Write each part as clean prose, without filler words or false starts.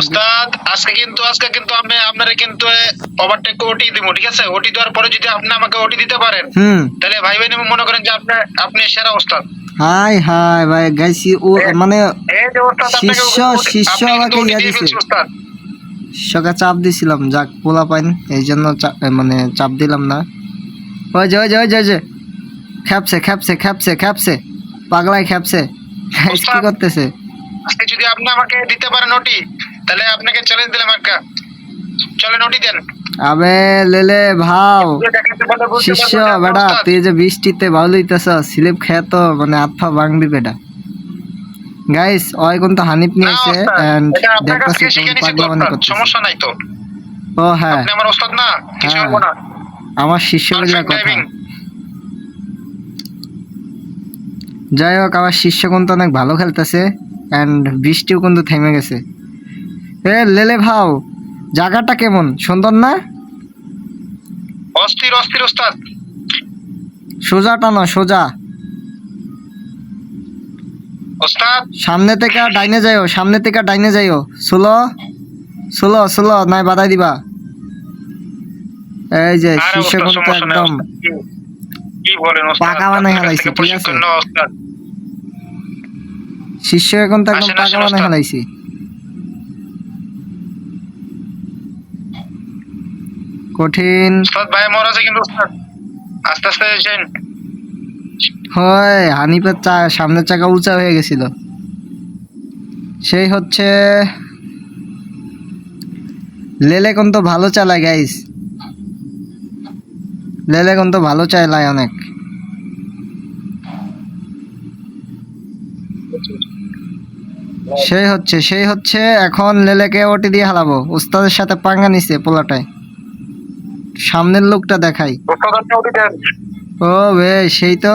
ওস্তাদ আজকে কিন্তু আমি আপনারে কিন্তু ওভারটেক ওটি দিব, ঠিক আছে? ওটি দেওয়ার পরে যদি আপনি আমাকে ওটি দিতে পারেন তাহলে ভাই ভাই মনে করেন যে আপনি সেরা ওস্তাদ। হাই হাই ভাই গাইস, ও মানে এই যে ওস্তাদ আপনাকে শিষ্য আমাকে ইয়া দিছে, ওস্তাদ সকা চাপ দিছিলাম, যাক পোলা পাইন এই জন্য মানে চাপ দিলাম না। ওই যে খ্যাপছে পাগলাই খ্যাপছে। গাইস কি করতেছে? আজকে যদি আপনি আমাকে দিতে পারেন ওটি তাহলে আপনাকে চ্যালেঞ্জ দিলাম একটা, চলেন ওটি দেন। আবে লেলে ভাও শিষ্য বেটা, তুই যে বৃষ্টিতে ভালো হইতেছ, স্লিপ খেয়ে তো মানে আত্মা ভাঙবি বেটা। গাইস ওই কোন তো হানিফ নিয়েছে এন্ড দেখতাছি কেমন পাগলামি করতেছে। সমস্যা নাই তো। ও হ্যাঁ, আপনি আমার ওস্তাদ না, কিছু হবে না। আমার শিষ্য বলে কথা। যাই হোক, আমার শিষ্য কিন্তু অনেক ভালো খেলতেছে এন্ড বৃষ্টিও কিন্তু থেমে গেছে। এ লেলে ভাও, জায়গাটা কেমন সুন্দর না? অস্থির অস্থির ওস্তাদ। সোজা টানো সোজা, ওস্তাদ সামনে থেকে ডাইনে যাইও, সোলো নাই বাধাই দিবা। এই যে শিষ্য কিন্তু একদম কি বলেন ওস্তাদ, পাকা বানাই হালাইছি, ঠিক আছে? ওস্তাদ শিষ্য এখন তো একদম পাকা বানাই হালাইছি। কঠিন ওস্তাদ ভাই মরাছে কিন্তু ওস্তাদ, আস্তে আস্তে যান। হয়, হানিফের সামনের চাকা উঁচা হয়ে গেছিল। সেই হচ্ছে লেলে কোন তো ভালো চালায় গাইস, লেলে কোন তো ভালো চালায় অনেক। সেই হচ্ছে এখন লেলেকে ওটি দিয়ে হালাবো। উস্তাদের সাথে পাঙ্গা নিছে পোলাটায়, সামনের লোকটা দেখাই। ও বে সেই তো।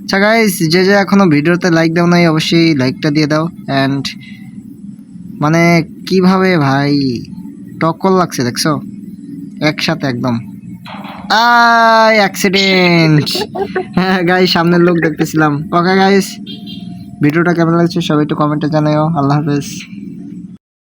আচ্ছা গাইস, যে এখনো ভিডিওতে লাইক দাও নাই অবশ্যই লাইকটা দিয়ে দাও। এন্ড মানে কিভাবে ভাই টক্কর লাগছে দেখছো একসাথে একদম। অ্যাক্সিডেন্ট। হ্যাঁ গাইস, সামনের লোক দেখতেছিলাম। ওকে গাইস, ভিডিওটা কেমন লাগছে সবাই একটু কমেন্টে জানাও। আল্লাহ হাফেজ।